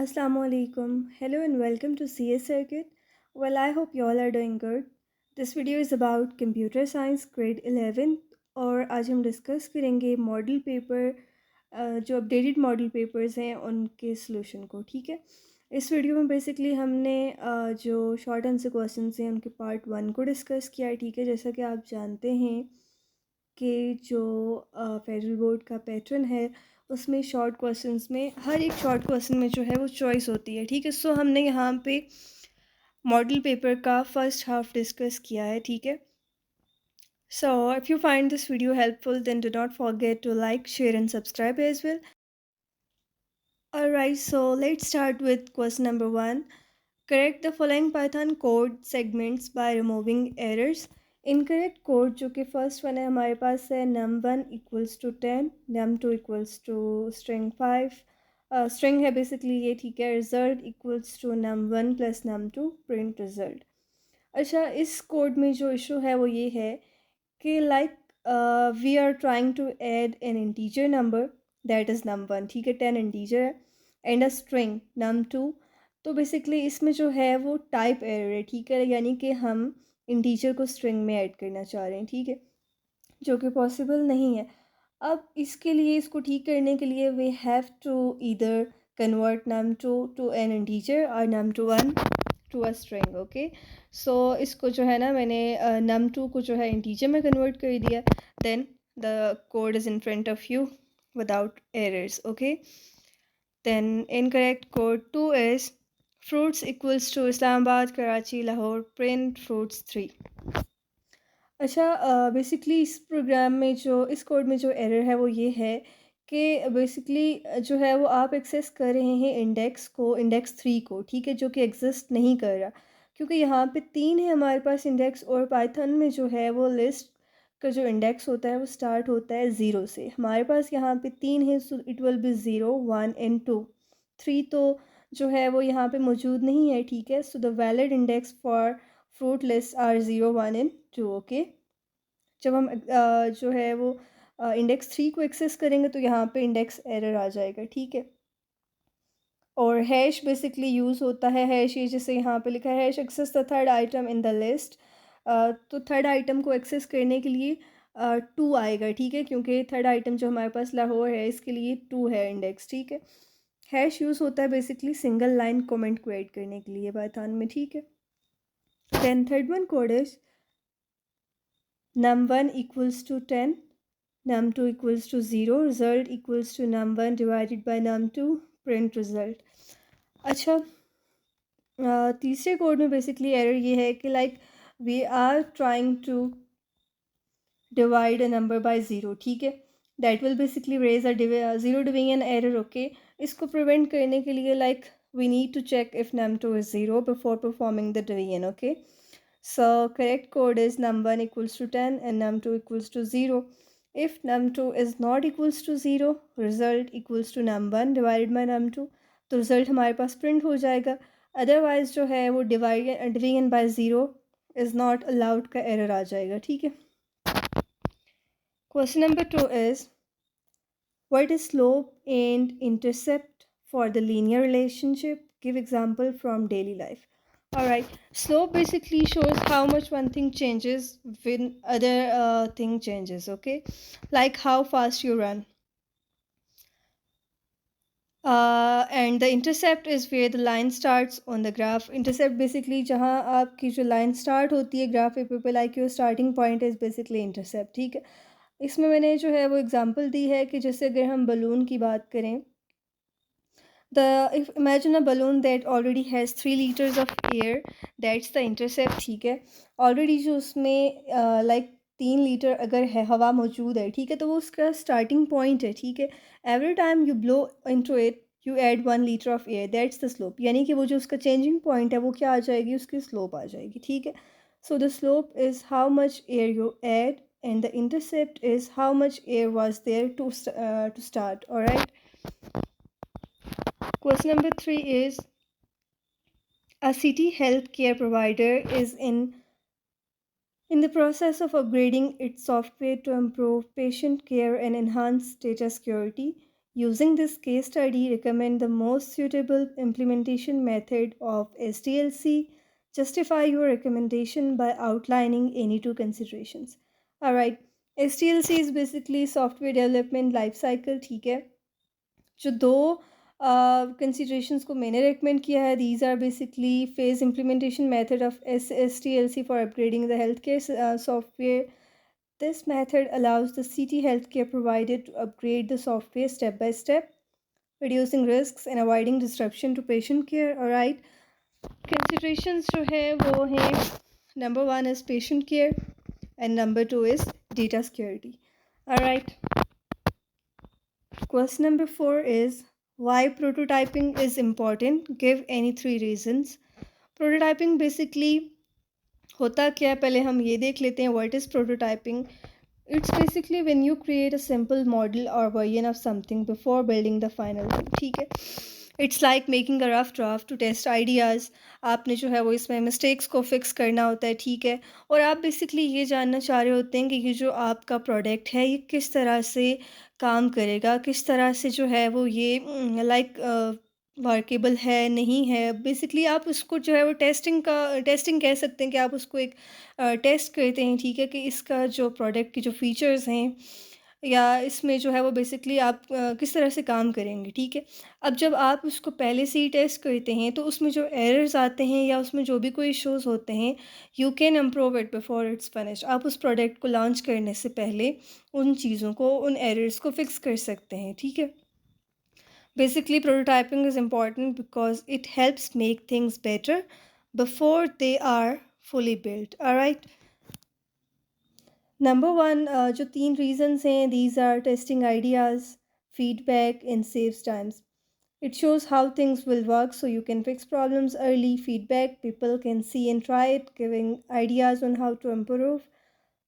Assalamu alaikum. Hello and welcome to CS Circuit. Well, I hope you all are doing good. This video is about computer science grade 11 और आज हम discuss करेंगे model paper जो updated model papers हैं उनके solution को। ठीक है, इस वीडियो में बेसिकली हमने जो शॉर्ट आंसर क्वेश्चंस हैं उनके पार्ट 1 को डिस्कस किया है। ठीक है, जैसा कि आप जानते हैं कि जो फेडरल बोर्ड का पैटर्न है उसमें शॉर्ट क्वेश्चंस में हर एक शॉर्ट क्वेश्चन में जो है वो चॉइस होती है। ठीक है, सो हमने यहाँ पे मॉडल पेपर का फर्स्ट हाफ डिस्कस किया है। ठीक है, so if you find this video helpful then do not forget to like share and subscribe as well. Alright, so let's start with question number 1. Correct the following Python code segments by removing errors. Incorrect code जो कि first one है हमारे पास है num1 equals to 10, num2 equals to string 5, string है basically ये। ठीक है, result equals to num1 plus num2 print result। अच्छा, इस कोड में जो इशू है वो ये है कि we are trying to add an integer number that is num1। ठीक है, 10 इंटीजर है एंड अ स्ट्रिंग num2। तो बेसिकली इसमें जो है वो टाइप एरर है। ठीक है, यानी कि हम इंटीजर को स्ट्रिंग में ऐड करना चाह रहे हैं। ठीक है, जो कि पॉसिबल नहीं है। अब इसके लिए इसको ठीक करने के लिए we have to either convert num2 to an integer और num1 to a string. Okay, so इसको जो है ना मैंने num2 को जो है इंटीजर में कन्वर्ट कर दिया, then the code is in front of you without errors. Okay, then incorrect code 2 is fruits equals to Islamabad, Karachi, Lahore, print fruits 3। अच्छा, बेसिकली इस प्रोग्राम में जो इस कोड में जो एरर है वो ये है कि बेसिकली जो है वो आप एक्सेस कर रहे हैं इंडेक्स 3 को। ठीक है, जो कि एग्जिस्ट नहीं कर रहा क्योंकि यहाँ पे 3 है हमारे पास इंडेक्स, और पाइथन में जो है वो लिस्ट का जो इंडेक्स होता है वो स्टार्ट होता है 0 से। हमारे पास यहाँ पे 3 है, so it will be 0 1 and 2। 3 तो जो है वो यहाँ पे मौजूद नहीं है। ठीक है, so the valid index for fruit list are 0 1 and 2। Okay, जब हम जो है वो इंडेक्स 3 को एक्सेस करेंगे तो यहाँ पे इंडेक्स एरर आ जाएगा। ठीक है, और हैश बेसिकली यूज़ होता है। हैश ये जैसे यहाँ पे लिखा है, hash access the third item in the list. तो थर्ड आइटम को एक्सेस करने के लिए 2 आएगा। ठीक है, क्योंकि थर्ड आइटम जो हमारे पास लाहौर है इसके लिए 2 है इंडेक्स। ठीक है, हैश यूज़ होता है बेसिकली सिंगल लाइन कमेंट को ऐड करने के लिए पाइथन में। ठीक है, then third one code is num1 equals to 10, num2 equals to 0, result equals to num1 divided by num2, print result। अच्छा, तीसरे कोड में बेसिकली एरर ये है कि we are trying to divide a number by 0। ठीक है, that will basically raise a zero division error. Okay, इसको prevent करने के लिए we need to check if num2 is 0 before performing the division। okay, so correct code is num1 equals to 10 and num2 equals to 0। if num2 is not equals to 0, result equals to num1 divided by num2, तो result हमारे पास print हो जाएगा। Otherwise जो है वो division bye 0 is not allowed का error आ जाएगा। ठीक है, question number 2 is what is slope and intercept for the linear relationship? Give example from daily life। Alright, slope basically shows how much one thing changes when other thing changes. Okay, like how fast you run. And the intercept is where the line starts on the graph। Intercept basically जहाँ आपकी जो line start होती है graph paper पे, like your starting point is basically intercept। ठीक है, इसमें मैंने जो है वो एग्जांपल दी है कि जैसे अगर हम बलून की बात करें, if imagine a balloon that already has 3 liters of air, that's the intercept। ठीक है, ऑलरेडी जो उसमें 3 लीटर अगर है हवा मौजूद है, ठीक है, तो वो उसका स्टार्टिंग पॉइंट है। ठीक है, every time you blow into it you add 1 litre of air, that's the slope. यानी कि वो जो उसका चेंजिंग पॉइंट है वो क्या आ जाएगी, उसकी स्लोप आ जाएगी। ठीक है, so the slope is how much air you add and the intercept is how much air was there to start। all right, question number 3 is a city healthcare provider is in the process of upgrading its software to improve patient care and enhance data security. Using this case study, recommend the most suitable implementation method of SDLC. Justify your recommendation by outlining any two considerations. Alright, SDLC is basically software development life cycle, ठीक है. जो दो considerations को मैंने recommend किया है, these are basically phase implementation method of SDLC for upgrading the healthcare software. This method allows the CT healthcare provider to upgrade the software step by step, reducing risks and avoiding disruption to patient care. Alright, considerations जो है वो हैं, number 1 is patient care and number 2 is data security. Alright, question number 4 is why prototyping is important. Give any 3 reasons. Prototyping basically होता क्या है, पहले हम ये देख लेते हैं. What is prototyping? It's basically when you create a simple model or version of something before building the final thing. ठीक है. It's like making a rough draft to test ideas. आपने जो है वो इसमें मिस्टेक्स को फिक्स करना होता है, ठीक है. और आप बेसिकली ये जानना चाह रहे होते हैं कि ये जो आपका प्रोडक्ट है ये किस तरह से काम करेगा, किस तरह से जो है वो ये वर्केबल है नहीं है. बेसिकली आप उसको जो है वो टेस्टिंग कह सकते हैं कि आप उसको एक टेस्ट करते हैं, ठीक है, कि इसका जो प्रोडक्ट के जो फीचर्स हैं या इसमें जो है वो बेसिकली आप किस तरह से काम करेंगे, ठीक है. अब जब आप उसको पहले से ही टेस्ट करते हैं तो उसमें जो एरर्स आते हैं या उसमें जो भी कोई इश्यूज होते हैं, you can improve it before it's finish. आप उस प्रोडक्ट को लॉन्च करने से पहले उन चीज़ों को, उन एरर्स को फिक्स कर सकते हैं, ठीक है. Basically, prototyping is important because it helps make things better before they are fully built. Alright. Number 1, जो 3 reasons हैं, these are testing ideas, feedback, and saves times. It shows how things will work so you can fix problems early. Feedback, people can see and try it, giving ideas on how to improve.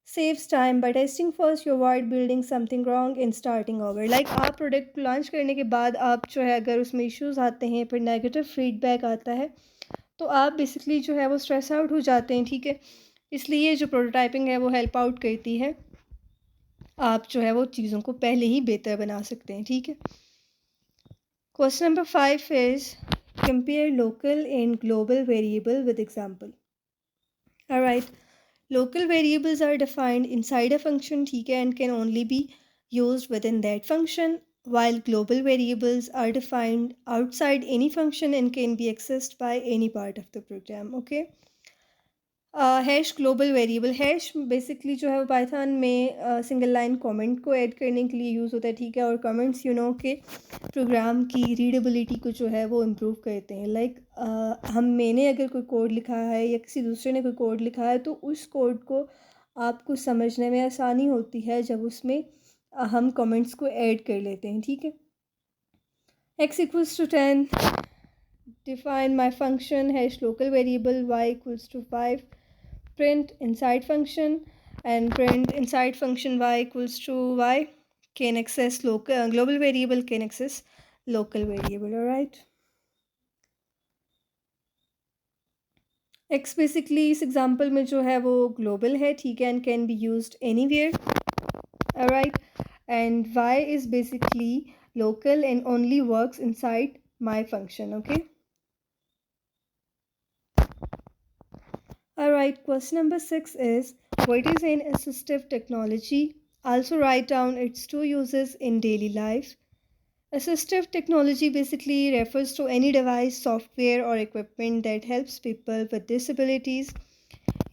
Saves time. By testing first, you avoid building something wrong and starting over. Like आप product launch करने के बाद आप जो है अगर उसमें issues आते हैं, फिर नेगेटिव फीडबैक आता है, तो आप बेसिकली जो है वो स्ट्रेस आउट हो जाते हैं, ठीक है. इसलिए जो प्रोटोटाइपिंग है वो हेल्प आउट करती है. आप जो है वो चीज़ों को पहले ही बेहतर बना सकते हैं, ठीक है. Question number 5 is compare local and global variable with example. Alright, local variables are defined inside a function, ठीक है, and can only be used within that function, while global variables are defined outside any function and can be accessed by any part of the program. Okay. Hash global variable. Hash basically जो है वो Python में single line comment को add करने के लिए use होता है, ठीक है. और कमेंट्स यू नो के प्रोग्राम की रीडेबिलिटी को जो है वो इम्प्रूव करते हैं. मैंने अगर कोई कोड लिखा है या किसी दूसरे ने कोई कोड लिखा है तो उस कोड को आपको समझने में आसानी होती है जब उसमें हम कमेंट्स को ऐड कर लेते हैं, ठीक है. x equals to 10, define my function hash local variable y equals to 5, print inside function, and print inside function y equals to y can access local global variable can access local variable. All right, x basically इस example में जो है वो global है, ठीक है, and can be used anywhere. All right, and y is basically local and only works inside my function. Okay. Alright, question number 6 is what is an assistive technology? Also write down its 2 uses in daily life. Assistive technology basically refers to any device, software or equipment that helps people with disabilities.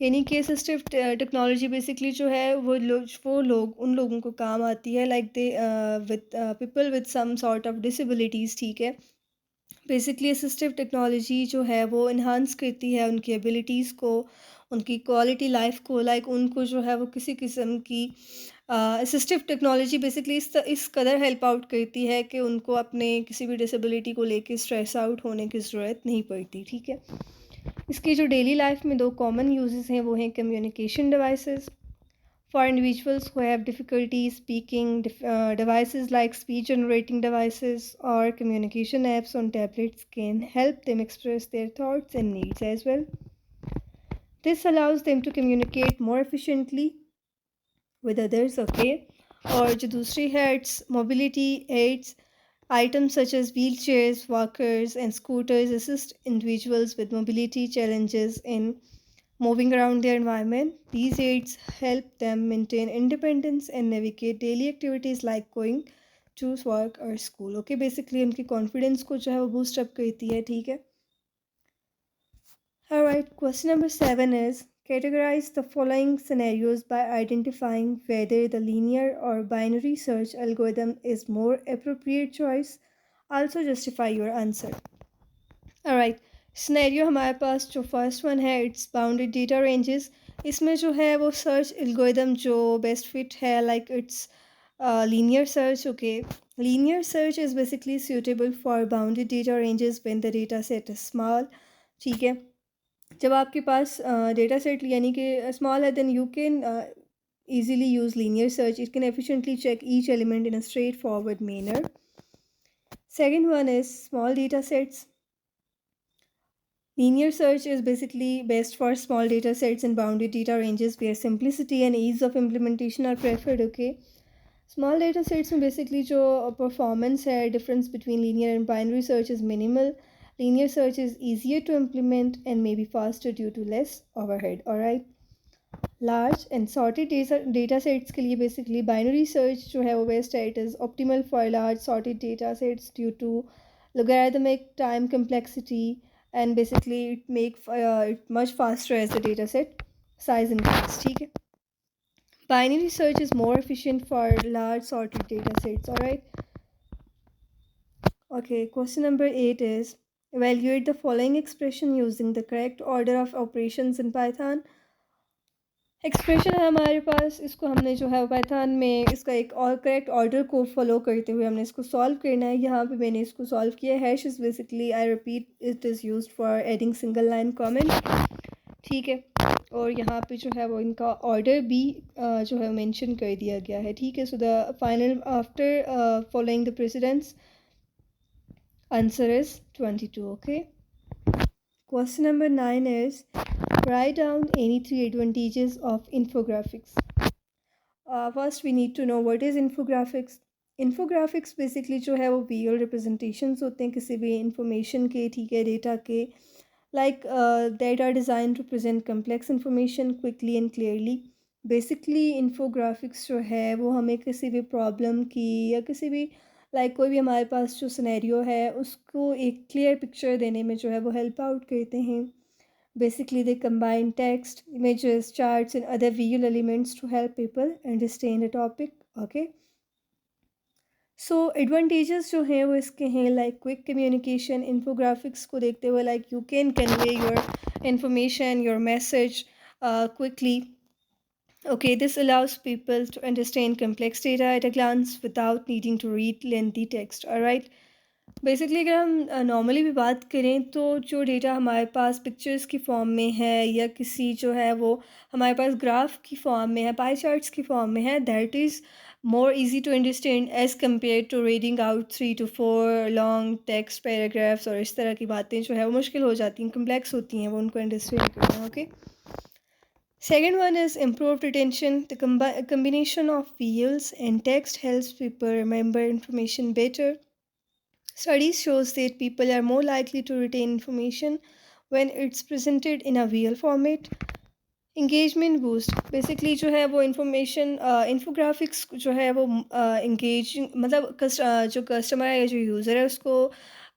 यानी कि assistive technology basically जो है वो लोग उन लोगों को काम आती है like they with people with some sort of disabilities, ठीक है. बेसिकली असिस्टिव टेक्नोलॉजी जो है वो इन्हांस करती है उनकी एबिलिटीज़ को, उनकी क्वालिटी लाइफ को. उनको जो है वो किसी किस्म की असिस्टिव टेक्नोलॉजी बेसिकली इस कदर हेल्प आउट करती है कि उनको अपने किसी भी डिसेबिलिटी को लेके स्ट्रेस आउट होने की ज़रूरत नहीं पड़ती, ठीक है. इसकी जो डेली लाइफ में 2 कॉमन यूजेस हैं वो हैं communication devices. For individuals who have difficulty speaking, devices like speech generating devices or communication apps on tablets can help them express their thoughts and needs as well. This allows them to communicate more efficiently with others. Okay. और जो दूसरी है it's mobility aids. Items such as wheelchairs, walkers, and scooters assist individuals with mobility challenges in moving around their environment. These aids help them maintain independence and navigate daily activities like going to work or school. Okay, basically उनकी confidence को जो है वो boost up करती है, ठीक है. Alright, question number 7 is categorize the following scenarios by identifying whether the linear or binary search algorithm is more appropriate choice. Also justify your answer. Alright, scenario हमारे पास जो फर्स्ट वन है it's bounded data ranges. इसमें जो है वो search algorithm जो best fit है like it's linear search. Okay, linear search is basically suitable for bounded data ranges when the data set is small. ठीक है, जब आपके पास डेटा सेट यानी कि स्मॉल है then you can easily use linear search. It can efficiently check each element in a straightforward manner. Second one is small data sets. Linear search is basically best for small data sets and bounded data ranges where simplicity and ease of implementation are preferred. Okay, small data sets में basically जो performance है difference between linear and binary search is minimal. Linear search is easier to implement and may be faster due to less overhead. Alright, large and sorted data sets के लिए basically binary search जो है वो best है. It is optimal for large sorted data sets due to logarithmic time complexity and basically it make it much faster as the data set size increase. ठीक है, binary search is more efficient for large sorted data sets. Alright, okay, question number 8 is evaluate the following expression using the correct order of operations in Python. Expression है हमारे पास, इसको हमने जो है Python में इसका एक और करेक्ट ऑर्डर को फॉलो करते हुए हमने इसको सॉल्व करना है. यहाँ पे मैंने इसको सॉल्व किया. Hash is basically I repeat it is used for adding single line comment. ठीक है, और यहाँ पे जो है वो इनका ऑर्डर भी जो है मेंशन कर दिया गया है. ठीक है, so the final after following the precedence answer is 22. Okay, question number 9 is write down any 3 advantages of infographics. First we need to know what is infographics. Infographics basically जो है वो visual representations होते हैं किसी भी information के, ठीक है, data के, like that are designed to present complex information quickly and clearly. Basically infographics जो है वो हमें किसी भी problem की या किसी भी लाइक कोई भी हमारे पास जो सिनेरियो है उसको एक क्लियर पिक्चर देने में जो है वो हेल्प आउट करते हैं. Basically they combine text, images, charts and other visual elements to help people understand a topic. Okay, so advantages जो हैं वो इसके हैं like quick communication. Infographics को देखते हुए like you can convey your information, your message quickly. Okay, this allows people to understand complex data at a glance without needing to read lengthy text. Alright, basically अगर हम normally भी बात करें तो जो डेटा हमारे पास पिक्चर्स की form में है या किसी जो है वो हमारे पास ग्राफ की फॉर्म में है, पाई चार्ट्स की फॉर्म में है, that is more easy to understand as compare to reading out 3 to 4 long text paragraphs. और इस तरह की बातें जो है वो मुश्किल हो जाती हैं, कम्प्लेक्स होती हैं वो उनको अंडरस्टैंड करना. Okay, second one is improved retention. The combination of visuals and text helps people remember information better. Studies shows that people are more likely to retain information when it's presented in a visual format. Engagement boost. Basically जो है वो information infographics जो है वो engaging मतलब जो customer है या जो user है उसको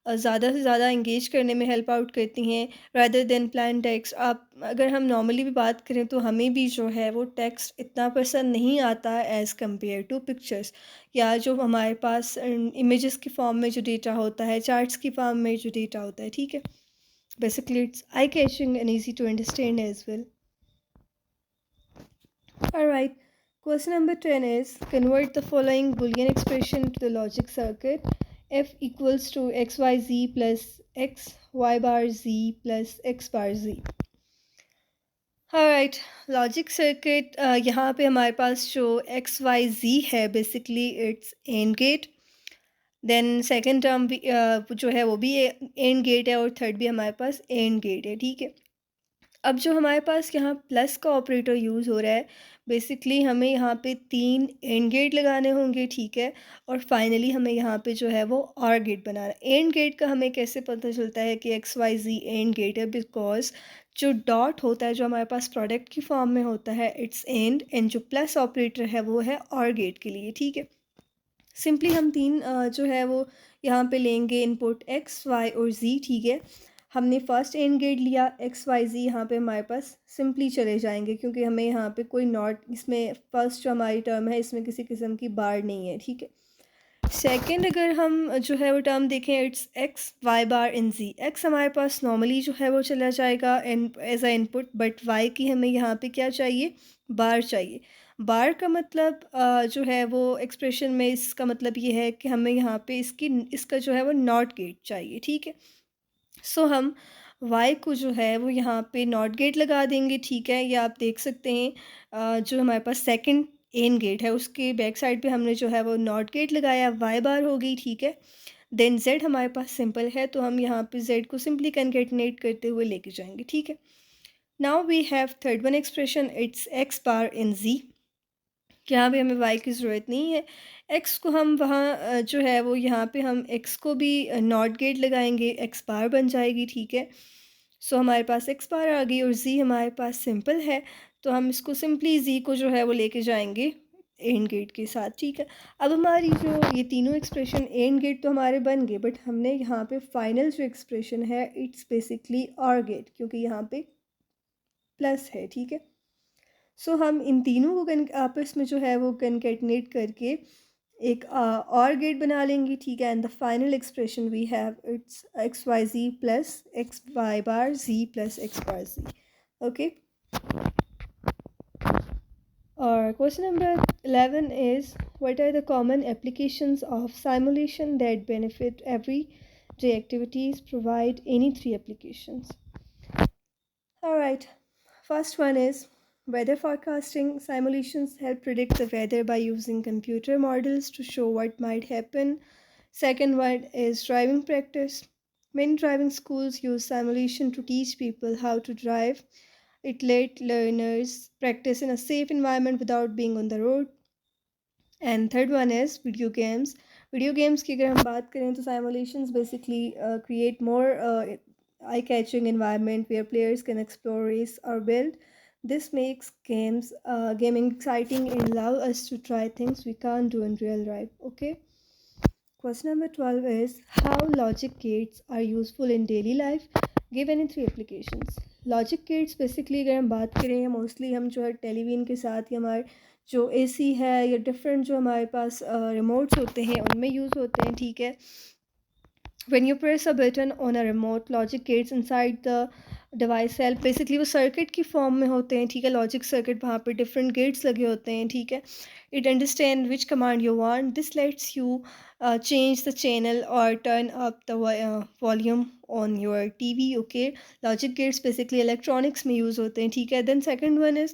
ज़्यादा से ज़्यादा engage करने में help out करती हैं rather than plain text. आप अगर हम normally भी बात करें तो हमें भी जो है वो text इतना पसंद नहीं आता as compared to pictures या जो हमारे पास images की form में जो data होता है, charts की form में जो data होता है. ठीक है, basically it's eye catching and easy to understand as well. Alright, question number 10 is convert the following Boolean expression to the logic circuit. F equals to xyz plus x y bar z plus x bar z. Alright, logic circuit यहाँ पे हमारे पास जो x y z है basically it's AND gate. Then second term भी जो है वो भी AND गेट है और थर्ड भी हमारे पास AND गेट है. ठीक है, अब जो हमारे पास यहाँ प्लस का ऑपरेटर यूज़ हो रहा है, बेसिकली हमें यहाँ पे 3 एंड गेट लगाने होंगे, ठीक है? और फाइनली हमें यहाँ पे जो है वो ऑर गेट बनाना है। एंड गेट का हमें कैसे पता चलता है कि X Y Z and gate है? बिकॉज़ जो डॉट होता है जो हमारे पास प्रोडक्ट की फॉर्म में होता है, इट्स एंड जो प्लस ऑपरेटर है वो है ऑर गेट के लिए, ठीक है? सिंपली हम 3 जो है वो यहाँ पे लेंगे इनपुट एक्स वाई और ज़ी, ठीक है? हमने फर्स्ट एंड गेट लिया, एक्स वाई ज़ी यहाँ पे हमारे पास सिंपली चले जाएंगे क्योंकि हमें यहाँ पे कोई नॉट, इसमें फर्स्ट जो हमारी टर्म है इसमें किसी किस्म की बार नहीं है, ठीक है? सेकंड अगर हम जो है वो टर्म देखें, it's X Y bar in G. X हमारे पास नॉर्मली जो है वो चला जाएगा as a input, but Y की हमें यहाँ पे क्या चाहिए? बार चाहिए। बार का मतलब जो है वो एक्सप्रेशन में इसका मतलब ये है कि हमें यहाँ पे इसका जो है वो नॉट गेट चाहिए, ठीक है? सो हम वाई को जो है वो यहाँ पे नॉट गेट लगा देंगे, ठीक है? ये आप देख सकते हैं जो हमारे पास सेकंड एन गेट है उसके बैक साइड पे हमने जो है वो नॉट गेट लगाया, वाई बार हो गई, ठीक है? देन जेड हमारे पास सिंपल है तो हम यहाँ पे जेड को सिंपली कन्केटिनेट करते हुए लेके जाएंगे, ठीक है? Now we have third one expression, it's x bar in g. यहाँ पे हमें वाई की ज़रूरत नहीं है। एक्स को हम वहाँ जो है वो यहाँ पे हम एक्स को भी नॉट गेट लगाएंगे, एक्स बार बन जाएगी, ठीक है? सो हमारे पास एक्स बार आ गई और ज़ी हमारे पास सिंपल है, तो हम इसको सिंपली ज़ी को जो है वो लेके जाएंगे एंड गेट के साथ, ठीक है? अब हमारी जो ये तीनों एक्सप्रेशन एंड गेट तो हमारे बन गए, बट हमने यहाँ पे फाइनल जो एक्सप्रेशन है इट्स बेसिकली और गेट, क्योंकि यहाँ पे प्लस है, ठीक है? सो हम इन तीनों को आपस में जो है वो कनकेटिनेट करके एक और गेट बना लेंगे, ठीक है? And the final expression we have it's X Y G plus X Y bar G plus X bar G, okay? और question number 11 is, what are the common applications of simulation that benefit everyday activities? Provide any 3 applications. All right. First one is weather forecasting. Simulations help predict the weather by using computer models to show what might happen. Second one is driving practice. Many driving schools use simulation to teach people how to drive. It let learners practice in a safe environment without being on the road. And third one is video games. Video games की अगर हम बात करें तो simulations basically create more eye catching environment where players can explore, race, or build. This makes gaming exciting and allow us to try things we can't do in real life. Okay. Question number 12 is, how logic gates are useful in daily life? Give any 3 applications. Logic gates basically अगर हम बात करें, mostly हम जो है television के साथ या हमारे जो एसी है या डिफरेंट जो हमारे पास रिमोट्स होते हैं उनमें यूज़ होते हैं, ठीक है? When you press a button on a remote, logic gates inside the device help. Basically वो सर्किट की फॉर्म में होते हैं, ठीक है? लॉजिक सर्किट, वहाँ पे डिफरेंट गेट्स लगे होते हैं, ठीक है? It understand which command you want. This let's you change the channel or turn up the volume on your TV, okay? Logic gates basically electronics में use होते हैं, ठीक है? Then second one is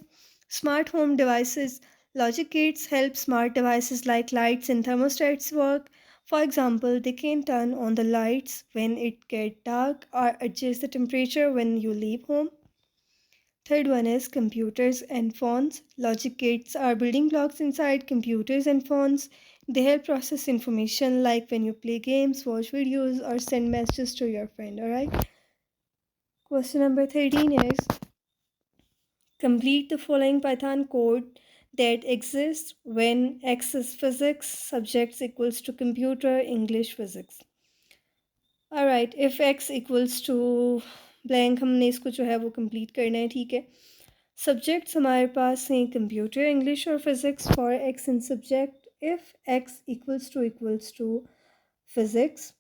smart home devices. Logic gates help smart devices like lights and thermostats work. For example, they can turn on the lights when it gets dark or adjust the temperature when you leave home. Third one is computers and phones. Logic gates are building blocks inside computers and phones. They help process information like when you play games, watch videos, or send messages to your friend. Alright. Question number 13 is, complete the following Python code that exists when X is physics, subjects equals to computer, English, physics. Alright, if X equals to blank, हमने इसको जो है वो complete करना है, ठीक है? Subjects हमारे पास हैं कंप्यूटर, इंग्लिश और physics for X in subject. If X equals to physics,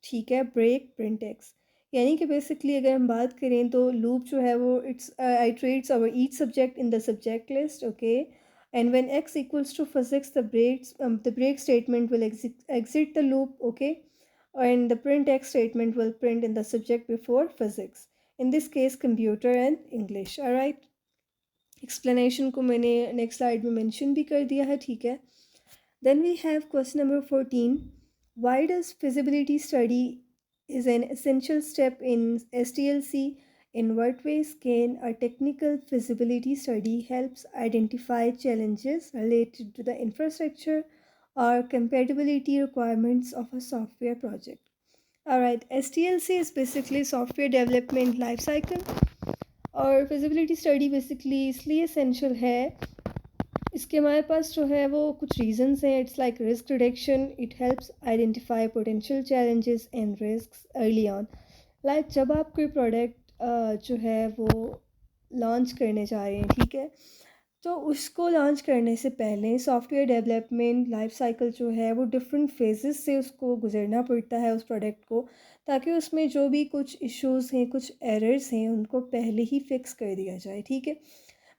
ठीक है, ब्रेक प्रिंट एक्स. यानी कि बेसिकली अगर हम बात करें तो लूप जो है वो it's iterates over each subject in the subject list, okay? And when x equals to physics the break statement will exit the loop, okay? And the print x statement will print in the subject before physics. In this case, computer and English. All right. Explanation को मैंने next slide में mention भी कर दिया है, ठीक है? Then we have question number 14. Why does feasibility study is an essential step in STLC? In what ways can a technical feasibility study helps identify challenges related to the infrastructure or compatibility requirements of a software project? Alright, STLC is basically software development lifecycle और feasibility study basically इसलिए essential है इसके हमारे पास जो है वो कुछ reasons हैं. It's like risk reduction. It helps identify potential challenges and risks early on. Like जब आप कोई प्रोडक्ट जो है वो लॉन्च करने जा रहे हैं, ठीक है, तो उसको लॉन्च करने से पहले सॉफ्टवेयर डेवलपमेंट लाइफ साइकिल जो है वो डिफरेंट फेजेस से उसको गुजरना पड़ता है उस प्रोडक्ट को, ताकि उसमें जो भी कुछ इश्यूज़ हैं, कुछ एरर्स हैं, उनको पहले ही फिक्स कर दिया जाए. ठीक है,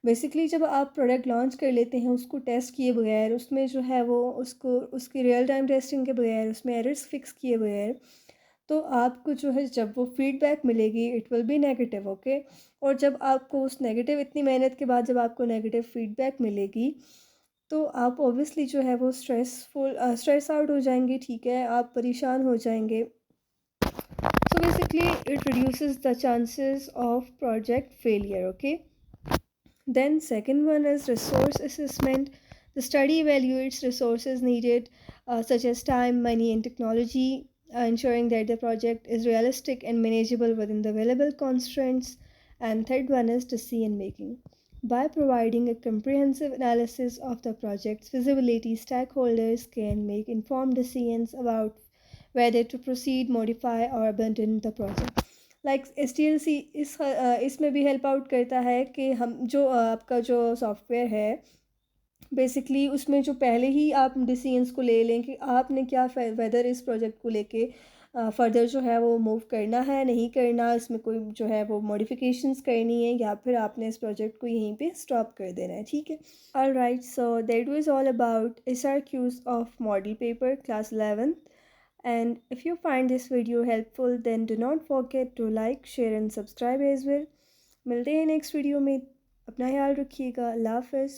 बेसिकली जब आप प्रोडक्ट लॉन्च कर लेते हैं उसको टेस्ट किए बगैर, उसमें जो है वो उसको उसकी रियल टाइम टेस्टिंग के बगैर, उसमें एरर्स फिक्स किए बगैर, तो आपको जो है जब वो फीडबैक मिलेगी it will be negative. Okay, और जब आपको उस नेगेटिव इतनी मेहनत के बाद जब आपको नेगेटिव फीडबैक मिलेगी तो आप ऑब्वियसली जो है वो स्ट्रेस आउट हो जाएंगे. ठीक है, आप परेशान हो जाएंगे. So basically it reduces the chances of project failure. Okay, then second one is resource assessment. The study evaluates resources needed, such as time, money, and technology, ensuring that the project is realistic and manageable within the available constraints. And third one is decision making. By providing a comprehensive analysis of the project's feasibility, stakeholders can make informed decisions about whether to proceed, modify, or abandon the project. Like STLC इसमें भी help out करता है कि हम जो आपका जो software है बेसिकली उसमें जो पहले ही आप डिसीजंस को ले लें कि आपने क्या वेदर इस प्रोजेक्ट को लेके फर्दर जो है वो मूव करना है, नहीं करना, इसमें कोई जो है वो मॉडिफिकेशंस करनी है, या फिर आपने इस प्रोजेक्ट को यहीं पे स्टॉप कर देना है. ठीक है, alright, so that was all about SRQs of model paper class 11th. And if you find this video helpful, then do not forget to like, share and subscribe as well. मिलते हैं next video में. अपना ख्याल रखिएगा. अल्लाह हाफ़िज़.